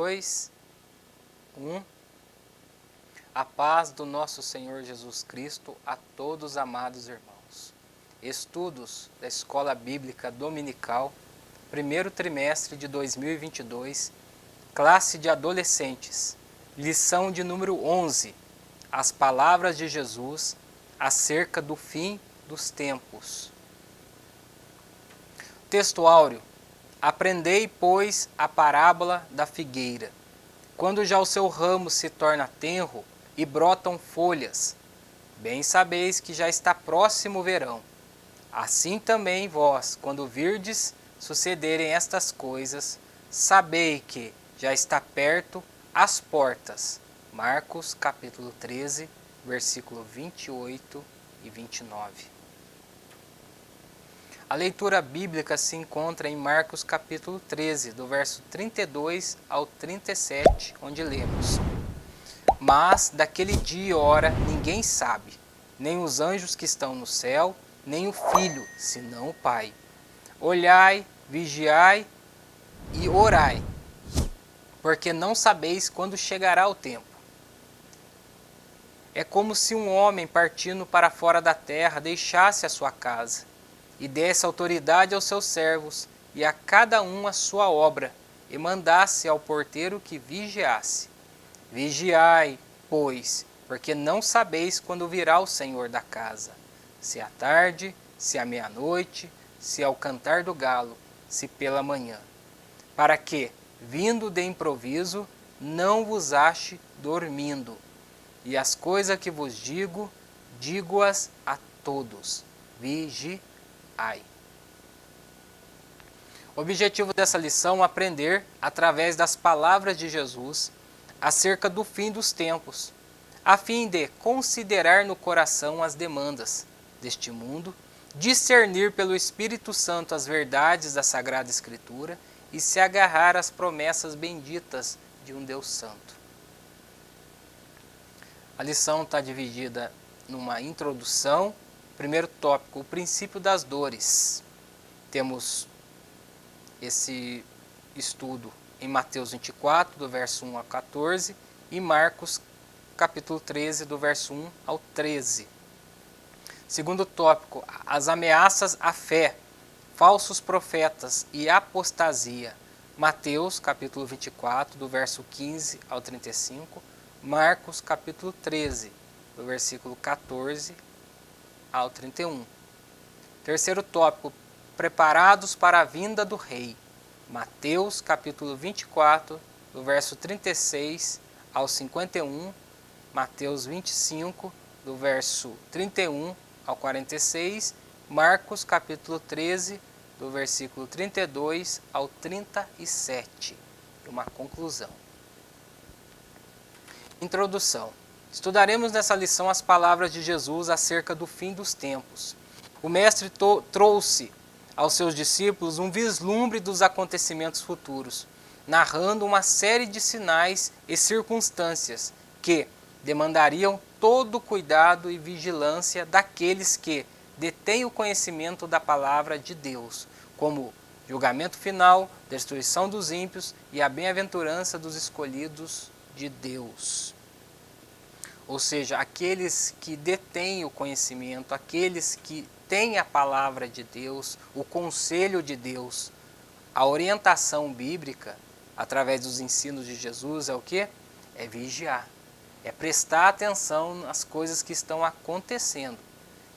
2, 1. A paz do nosso Senhor Jesus Cristo a todos, amados irmãos. Estudos da Escola Bíblica Dominical, primeiro trimestre de 2022, classe de adolescentes, lição de número 11, as palavras de Jesus acerca do fim dos tempos. Texto áureo. Aprendei, pois, a parábola da figueira. Quando já o seu ramo se torna tenro e brotam folhas, bem sabeis que já está próximo o verão. Assim também vós, quando virdes sucederem estas coisas, sabei que já está perto as portas. Marcos capítulo 13, versículo 28 e 29. A leitura bíblica se encontra em Marcos capítulo 13, do verso 32 ao 37, onde lemos: Mas daquele dia e hora ninguém sabe, nem os anjos que estão no céu, nem o Filho, senão o Pai. Olhai, vigiai e orai, porque não sabeis quando chegará o tempo. É como se um homem partindo para fora da terra deixasse a sua casa, e desse autoridade aos seus servos, e a cada um a sua obra, e mandasse ao porteiro que vigiasse. Vigiai, pois, porque não sabeis quando virá o Senhor da casa, se à tarde, se à meia-noite, se ao cantar do galo, se pela manhã, para que, vindo de improviso, não vos ache dormindo. E as coisas que vos digo, digo-as a todos. Vigiai. O objetivo dessa lição é aprender, através das palavras de Jesus, acerca do fim dos tempos, a fim de considerar no coração as demandas deste mundo, discernir pelo Espírito Santo as verdades da Sagrada Escritura e se agarrar às promessas benditas de um Deus Santo. A lição está dividida numa introdução. Primeiro tópico, o princípio das dores. Temos esse estudo em Mateus 24, do verso 1 a 14, e Marcos, capítulo 13, do verso 1 ao 13. Segundo tópico, as ameaças à fé, falsos profetas e apostasia. Mateus, capítulo 24, do verso 15 ao 35, Marcos, capítulo 13, do versículo 14 ao 31. Terceiro tópico, preparados para a vinda do Rei. Mateus capítulo 24, do verso 36 ao 51, Mateus 25, do verso 31 ao 46, Marcos capítulo 13, do versículo 32 ao 37. Uma conclusão. Introdução. Estudaremos nessa lição as palavras de Jesus acerca do fim dos tempos. O Mestre trouxe aos seus discípulos um vislumbre dos acontecimentos futuros, narrando uma série de sinais e circunstâncias que demandariam todo o cuidado e vigilância daqueles que detêm o conhecimento da palavra de Deus, como julgamento final, destruição dos ímpios e a bem-aventurança dos escolhidos de Deus. Ou seja, aqueles que detêm o conhecimento, aqueles que têm a palavra de Deus, o conselho de Deus, a orientação bíblica, através dos ensinos de Jesus, é o quê? É vigiar, é prestar atenção nas coisas que estão acontecendo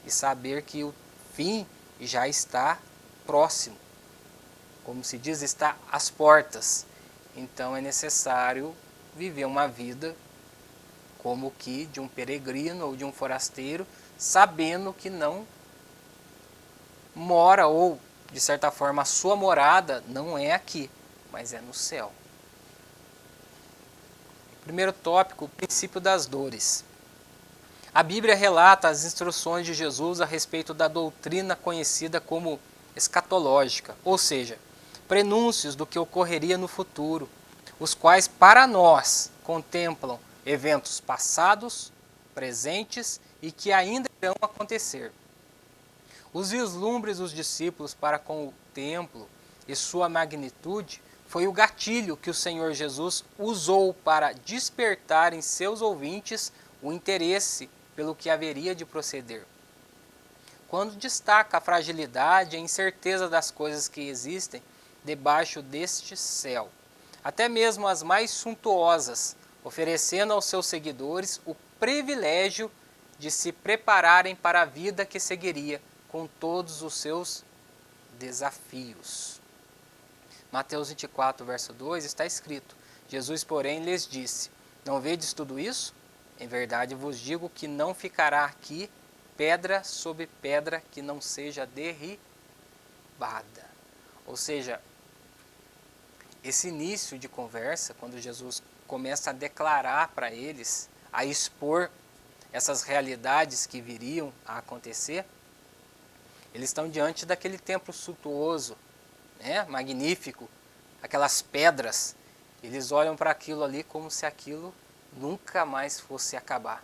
e saber que o fim já está próximo. Como se diz, está às portas. Então é necessário viver uma vida como que de um peregrino ou de um forasteiro, sabendo que não mora, ou de certa forma a sua morada não é aqui, mas é no céu. Primeiro tópico, o princípio das dores. A Bíblia relata as instruções de Jesus a respeito da doutrina conhecida como escatológica, ou seja, prenúncios do que ocorreria no futuro, os quais para nós contemplam eventos passados, presentes e que ainda irão acontecer. Os vislumbres dos discípulos para com o templo e sua magnitude foi o gatilho que o Senhor Jesus usou para despertar em seus ouvintes o interesse pelo que haveria de proceder. Quando destaca a fragilidade e a incerteza das coisas que existem debaixo deste céu, até mesmo as mais suntuosas, oferecendo aos seus seguidores o privilégio de se prepararem para a vida que seguiria com todos os seus desafios. Mateus 24, verso 2 está escrito: Jesus, porém, lhes disse: não vedes tudo isso? Em verdade vos digo que não ficará aqui pedra sobre pedra que não seja derribada. Ou seja, esse início de conversa, quando Jesus começa a declarar para eles, a expor essas realidades que viriam a acontecer, eles estão diante daquele templo suntuoso, né, magnífico, aquelas pedras. Eles olham para aquilo ali como se aquilo nunca mais fosse acabar.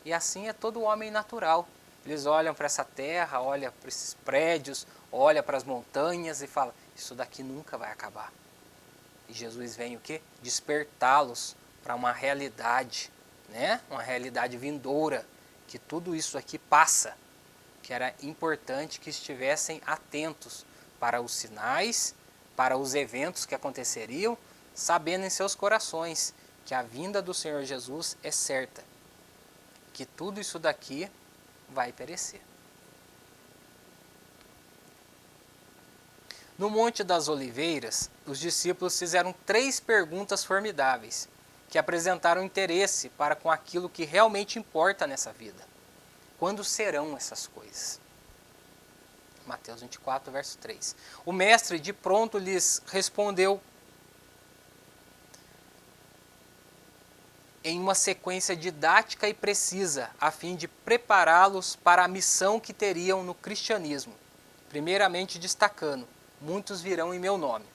E assim é todo homem natural. Eles olham para essa terra, olham para esses prédios, olham para as montanhas e falam: isso daqui nunca vai acabar. E Jesus vem o quê? Despertá-los para uma realidade, né? Uma realidade vindoura, que tudo isso aqui passa, que era importante que estivessem atentos para os sinais, para os eventos que aconteceriam, sabendo em seus corações que a vinda do Senhor Jesus é certa, que tudo isso daqui vai perecer. No Monte das Oliveiras, os discípulos fizeram 3 perguntas formidáveis, que apresentaram interesse para com aquilo que realmente importa nessa vida. Quando serão essas coisas? Mateus 24, verso 3. O mestre de pronto lhes respondeu em uma sequência didática e precisa, a fim de prepará-los para a missão que teriam no cristianismo. Primeiramente destacando: muitos virão em meu nome.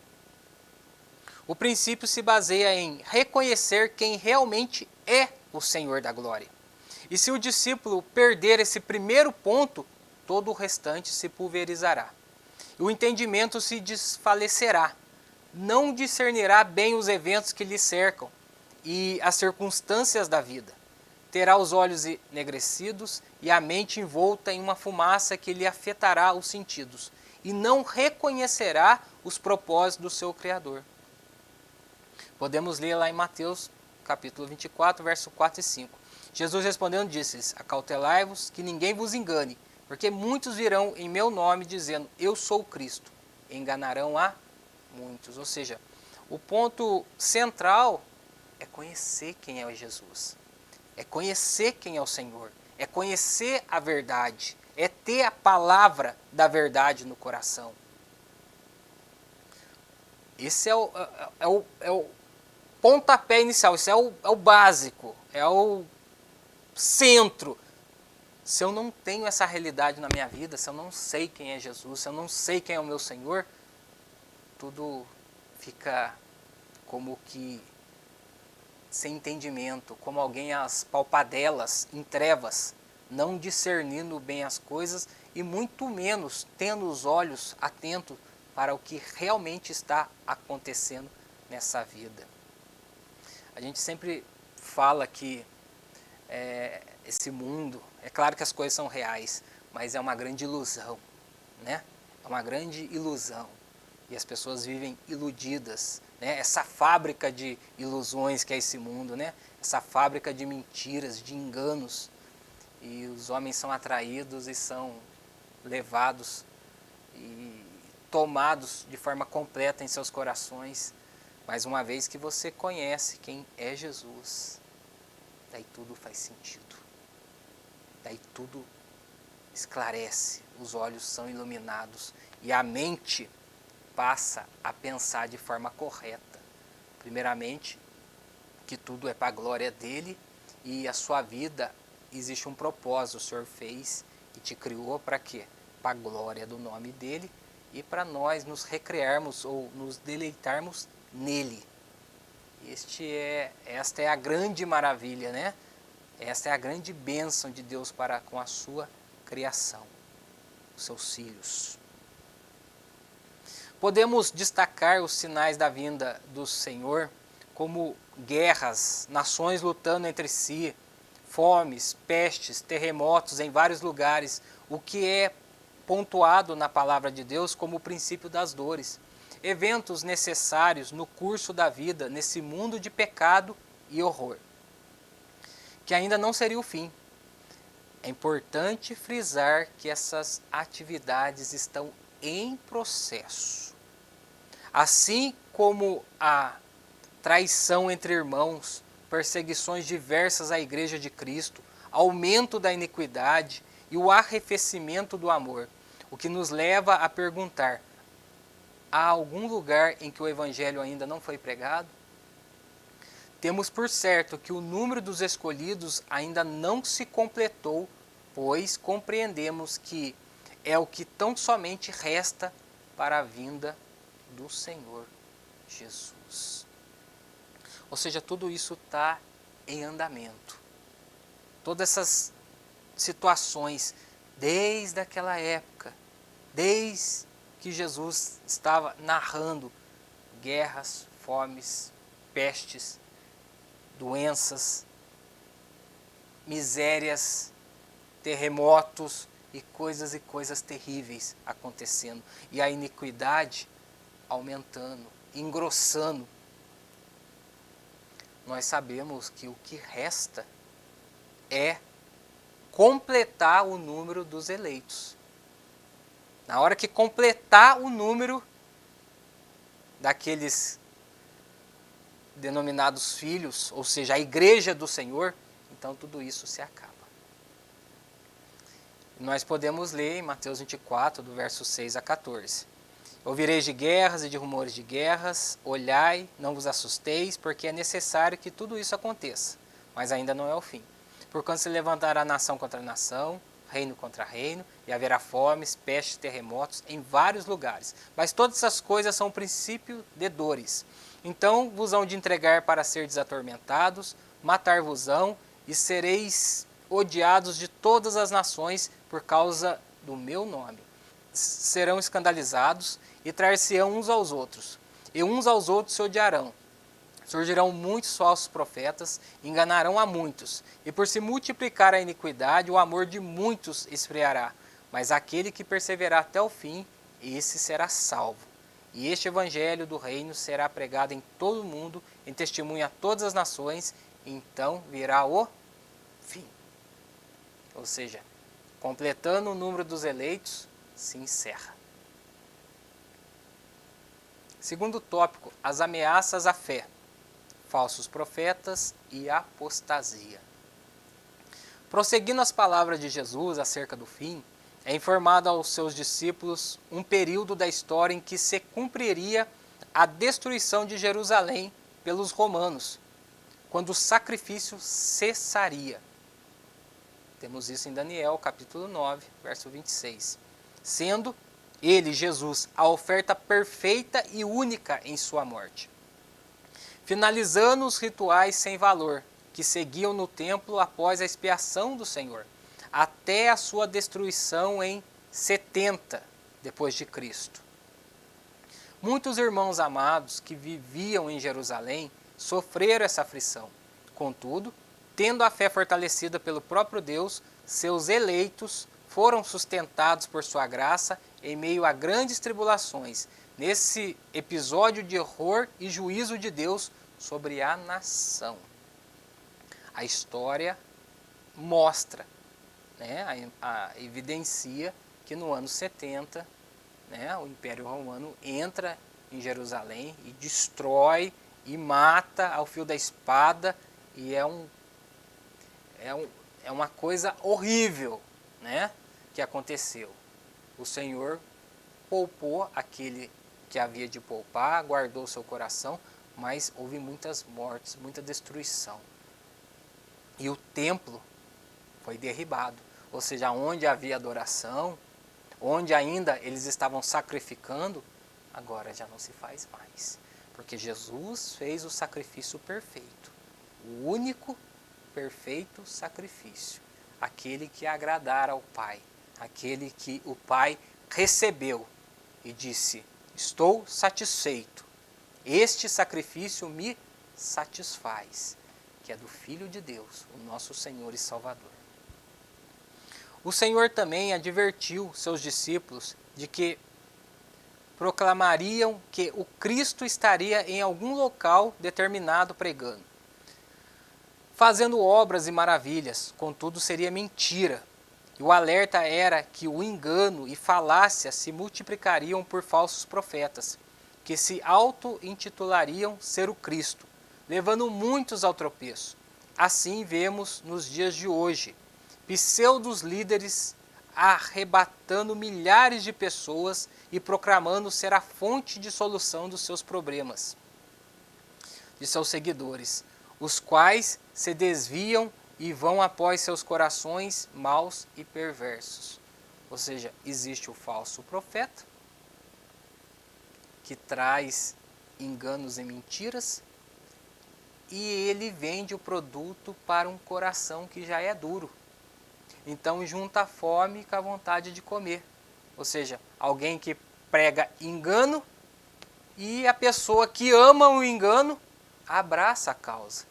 O princípio se baseia em reconhecer quem realmente é o Senhor da glória. E se o discípulo perder esse primeiro ponto, todo o restante se pulverizará. O entendimento se desfalecerá. Não discernirá bem os eventos que lhe cercam e as circunstâncias da vida. Terá os olhos enegrecidos e a mente envolta em uma fumaça que lhe afetará os sentidos, e não reconhecerá os propósitos do seu Criador. Podemos ler lá em Mateus, capítulo 24, verso 4 e 5. Jesus respondendo disse-lhes: acautelai-vos que ninguém vos engane, porque muitos virão em meu nome dizendo: eu sou o Cristo. E enganarão a muitos. Ou seja, o ponto central é conhecer quem é Jesus. É conhecer quem é o Senhor. É conhecer a verdade. É ter a palavra da verdade no coração. Esse é o pontapé inicial, isso é o básico, é o centro. Se eu não tenho essa realidade na minha vida, se eu não sei quem é Jesus, se eu não sei quem é o meu Senhor, tudo fica como que sem entendimento, como alguém às palpadelas, em trevas, não discernindo bem as coisas e muito menos tendo os olhos atentos para o que realmente está acontecendo nessa vida. A gente sempre fala que esse mundo, é claro que as coisas são reais, mas é uma grande ilusão, né? É uma grande ilusão. E as pessoas vivem iludidas, né? Essa fábrica de ilusões que é esse mundo, né? Essa fábrica de mentiras, de enganos. E os homens são atraídos e são levados e tomados de forma completa em seus corações. Mas uma vez que você conhece quem é Jesus, daí tudo faz sentido. Daí tudo esclarece, os olhos são iluminados e a mente passa a pensar de forma correta. Primeiramente, que tudo é para a glória dele e a sua vida existe um propósito. O Senhor fez e te criou para quê? Para a glória do nome dele e para nós nos recrearmos ou nos deleitarmos nele. Esta é a grande maravilha, né? Esta é a grande bênção de Deus para com a sua criação, os seus filhos. Podemos destacar os sinais da vinda do Senhor como guerras, nações lutando entre si, fomes, pestes, terremotos em vários lugares, o que é pontuado na palavra de Deus como o princípio das dores. Eventos necessários no curso da vida, nesse mundo de pecado e horror, que ainda não seria o fim. É importante frisar que essas atividades estão em processo. Assim como a traição entre irmãos, perseguições diversas à Igreja de Cristo, aumento da iniquidade e o arrefecimento do amor, o que nos leva a perguntar: há algum lugar em que o Evangelho ainda não foi pregado? Temos por certo que o número dos escolhidos ainda não se completou, pois compreendemos que é o que tão somente resta para a vinda do Senhor Jesus. Ou seja, tudo isso está em andamento. Todas essas situações, desde aquela época, desde que Jesus estava narrando guerras, fomes, pestes, doenças, misérias, terremotos e coisas terríveis acontecendo. E a iniquidade aumentando, engrossando. Nós sabemos que o que resta é completar o número dos eleitos. Na hora que completar o número daqueles denominados filhos, ou seja, a igreja do Senhor, então tudo isso se acaba. Nós podemos ler em Mateus 24, do verso 6 a 14. Ouvireis de guerras e de rumores de guerras, olhai, não vos assusteis, porque é necessário que tudo isso aconteça, mas ainda não é o fim. Porquanto se levantará nação contra nação, reino contra reino, e haverá fomes, pestes, terremotos em vários lugares. Mas todas essas coisas são o princípio de dores. Então vos hão de entregar para serdes atormentados, matar-vos-ão, e sereis odiados de todas as nações por causa do meu nome. Serão escandalizados e trair-se-ão uns aos outros, e uns aos outros se odiarão. Surgirão muitos falsos profetas, enganarão a muitos, e por se multiplicar a iniquidade, o amor de muitos esfriará. Mas aquele que perseverar até o fim, esse será salvo. E este evangelho do reino será pregado em todo o mundo, em testemunho a todas as nações, e então virá o fim. Ou seja, completando o número dos eleitos, se encerra. Segundo tópico, as ameaças à fé, falsos profetas e apostasia. Prosseguindo as palavras de Jesus acerca do fim, é informado aos seus discípulos um período da história em que se cumpriria a destruição de Jerusalém pelos romanos, quando o sacrifício cessaria. Temos isso em Daniel, capítulo 9, verso 26. Sendo ele, Jesus, a oferta perfeita e única em sua morte. Finalizando os rituais sem valor, que seguiam no templo após a expiação do Senhor, até a sua destruição em 70 depois de Cristo. Muitos irmãos amados que viviam em Jerusalém sofreram essa aflição. Contudo, tendo a fé fortalecida pelo próprio Deus, seus eleitos foram sustentados por sua graça em meio a grandes tribulações, nesse episódio de horror e juízo de Deus sobre a nação. A história mostra, evidencia que no ano 70, o Império Romano entra em Jerusalém e destrói e mata ao fio da espada, e é uma coisa horrível, que aconteceu. O Senhor poupou aquele que havia de poupar, guardou seu coração, mas houve muitas mortes, muita destruição. E o templo foi derribado, ou seja, onde havia adoração, onde ainda eles estavam sacrificando, agora já não se faz mais, porque Jesus fez o sacrifício perfeito, o único perfeito sacrifício, aquele que agradara ao Pai, aquele que o Pai recebeu e disse: estou satisfeito. Este sacrifício me satisfaz, que é do Filho de Deus, o nosso Senhor e Salvador. O Senhor também advertiu seus discípulos de que proclamariam que o Cristo estaria em algum local determinado pregando, fazendo obras e maravilhas, contudo seria mentira. E o alerta era que o engano e falácia se multiplicariam por falsos profetas, que se auto-intitulariam ser o Cristo, levando muitos ao tropeço. Assim vemos nos dias de hoje, pseudos líderes arrebatando milhares de pessoas e proclamando ser a fonte de solução dos seus problemas, de seus seguidores, os quais se desviam e vão após seus corações maus e perversos. Ou seja, existe o falso profeta, que traz enganos e mentiras, e ele vende o produto para um coração que já é duro. Então junta a fome com a vontade de comer. Ou seja, alguém que prega engano e a pessoa que ama o engano abraça a causa.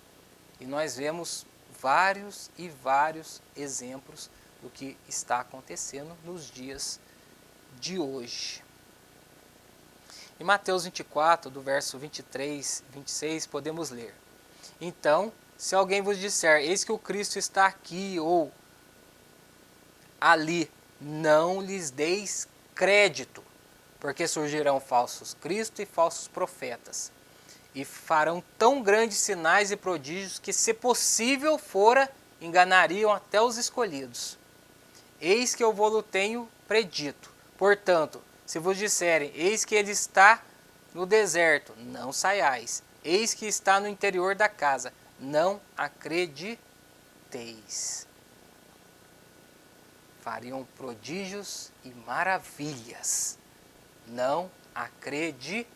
E nós vemos vários e vários exemplos do que está acontecendo nos dias de hoje. Em Mateus 24, do verso 23 e 26, podemos ler: Então, se alguém vos disser, eis que o Cristo está aqui ou ali, não lhes deis crédito, porque surgirão falsos cristos e falsos profetas, e farão tão grandes sinais e prodígios que, se possível fora, enganariam até os escolhidos. Eis que eu vou-lo tenho predito. Portanto, se vos disserem, eis que ele está no deserto, não saiais. Eis que está no interior da casa, não acrediteis. Fariam prodígios e maravilhas, não acrediteis.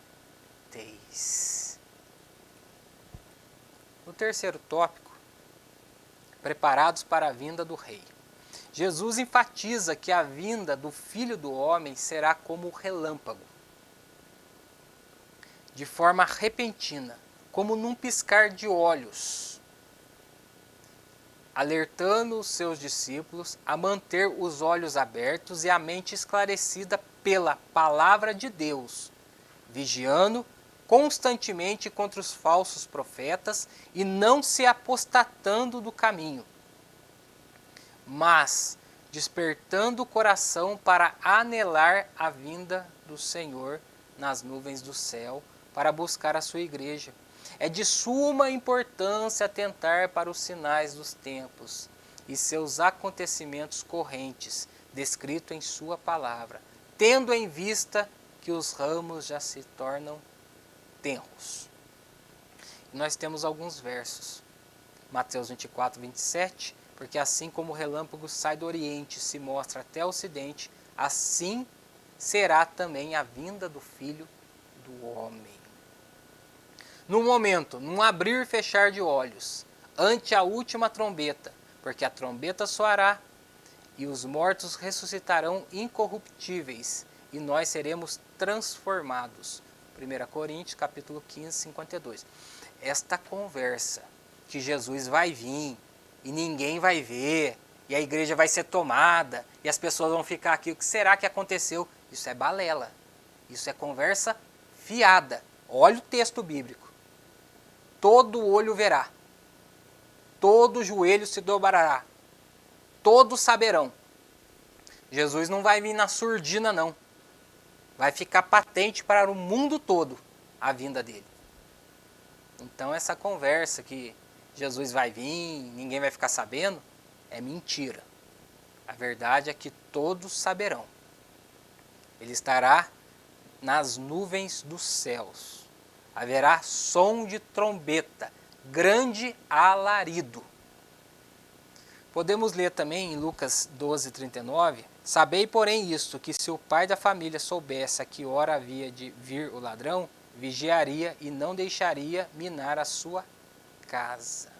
No terceiro tópico, preparados para a vinda do Rei. Jesus enfatiza que a vinda do Filho do Homem será como o relâmpago, de forma repentina, como num piscar de olhos, alertando os seus discípulos a manter os olhos abertos e a mente esclarecida pela palavra de Deus, vigiando constantemente contra os falsos profetas e não se apostatando do caminho, mas despertando o coração para anelar a vinda do Senhor nas nuvens do céu para buscar a sua igreja. É de suma importância atentar para os sinais dos tempos e seus acontecimentos correntes, descrito em sua palavra, tendo em vista que os ramos já se tornam tenros. E nós temos alguns versos. Mateus 24, 27, porque assim como o relâmpago sai do oriente e se mostra até o ocidente, assim será também a vinda do Filho do Homem. No momento, num abrir e fechar de olhos, ante a última trombeta, porque a trombeta soará e os mortos ressuscitarão incorruptíveis e nós seremos transformados. 1 Coríntios capítulo 15, 52. Esta conversa que Jesus vai vir e ninguém vai ver e a igreja vai ser tomada e as pessoas vão ficar aqui, o que será que aconteceu? Isso é balela, isso é conversa fiada. Olha o texto bíblico. Todo olho verá, todo joelho se dobrará, todos saberão. Jesus não vai vir na surdina não, vai ficar patente para o mundo todo a vinda dele. Então essa conversa que Jesus vai vir, ninguém vai ficar sabendo, é mentira. A verdade é que todos saberão. Ele estará nas nuvens dos céus. Haverá som de trombeta, grande alarido. Podemos ler também em Lucas 12, 39, sabei, porém, isto, que se o pai da família soubesse a que hora havia de vir o ladrão, vigiaria e não deixaria minar a sua casa.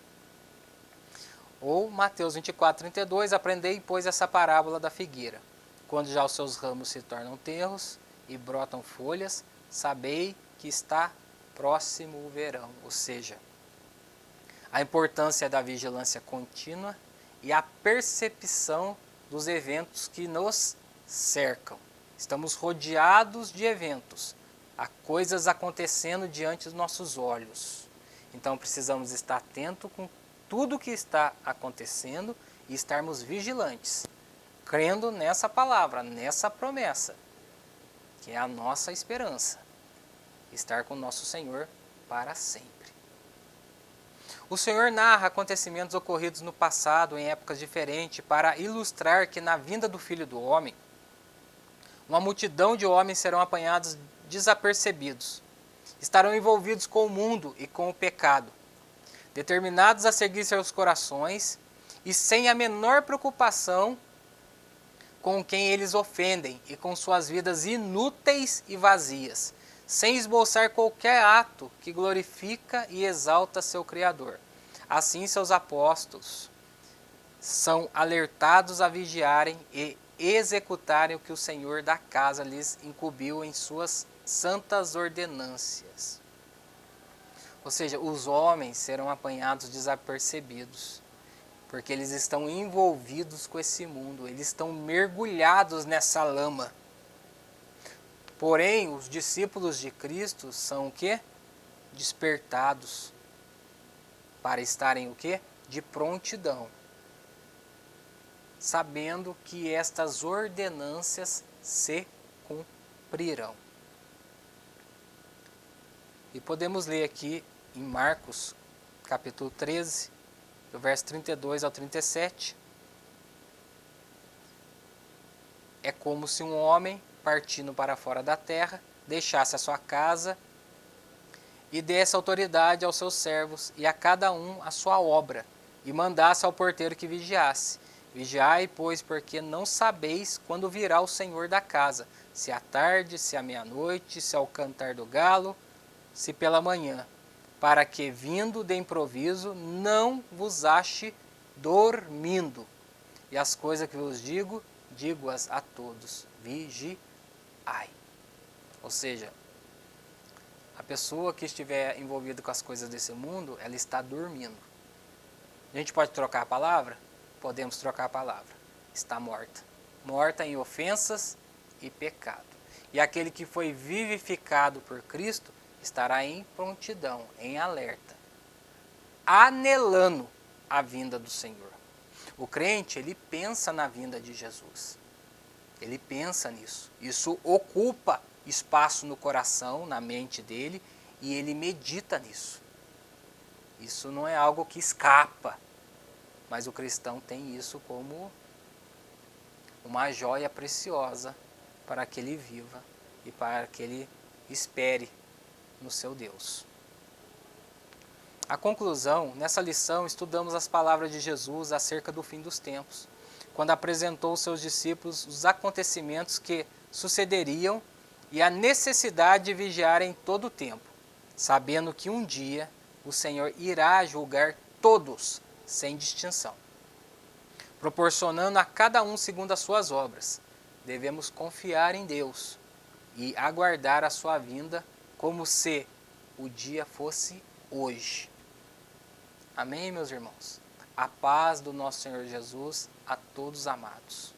Ou Mateus 24, 32, aprendei, pois, essa parábola da figueira. Quando já os seus ramos se tornam tenros e brotam folhas, sabei que está próximo o verão, ou seja, a importância da vigilância contínua e a percepção dos eventos que nos cercam. Estamos rodeados de eventos, há coisas acontecendo diante dos nossos olhos. Então precisamos estar atentos com tudo que está acontecendo e estarmos vigilantes, crendo nessa palavra, nessa promessa, que é a nossa esperança, estar com o nosso Senhor para sempre. O Senhor narra acontecimentos ocorridos no passado, em épocas diferentes, para ilustrar que na vinda do Filho do Homem, uma multidão de homens serão apanhados desapercebidos. Estarão envolvidos com o mundo e com o pecado, determinados a seguir seus corações e sem a menor preocupação com quem eles ofendem e com suas vidas inúteis e vazias, sem esboçar qualquer ato que glorifica e exalta seu Criador. Assim, seus apóstolos são alertados a vigiarem e executarem o que o Senhor da casa lhes incumbiu em suas santas ordenâncias. Ou seja, os homens serão apanhados desapercebidos, porque eles estão envolvidos com esse mundo, eles estão mergulhados nessa lama. Porém, os discípulos de Cristo são o quê? Despertados para estarem o quê? De prontidão, sabendo que estas ordenâncias se cumprirão. E podemos ler aqui em Marcos, capítulo 13, do verso 32 ao 37. É como se um homem, partindo para fora da terra, deixasse a sua casa e desse autoridade aos seus servos e a cada um a sua obra, e mandasse ao porteiro que vigiasse. Vigiai, pois, porque não sabeis quando virá o Senhor da casa, se à tarde, se à meia-noite, se ao cantar do galo, se pela manhã, para que, vindo de improviso, não vos ache dormindo. E as coisas que vos digo, digo-as a todos, vigiai. Ou seja, a pessoa que estiver envolvida com as coisas desse mundo, ela está dormindo. A gente pode trocar a palavra? Podemos trocar a palavra. Está morta. Morta em ofensas e pecado. E aquele que foi vivificado por Cristo estará em prontidão, em alerta, anelando a vinda do Senhor. O crente, ele pensa na vinda de Jesus. Ele pensa nisso. Isso ocupa espaço no coração, na mente dele, e ele medita nisso. Isso não é algo que escapa, mas o cristão tem isso como uma joia preciosa para que ele viva e para que ele espere no seu Deus. A conclusão, nessa lição estudamos as palavras de Jesus acerca do fim dos tempos, quando apresentou aos seus discípulos os acontecimentos que sucederiam e a necessidade de vigiar em todo o tempo, sabendo que um dia o Senhor irá julgar todos, sem distinção, proporcionando a cada um segundo as suas obras. Devemos confiar em Deus e aguardar a sua vinda como se o dia fosse hoje. Amém, meus irmãos? A paz do nosso Senhor Jesus a todos amados.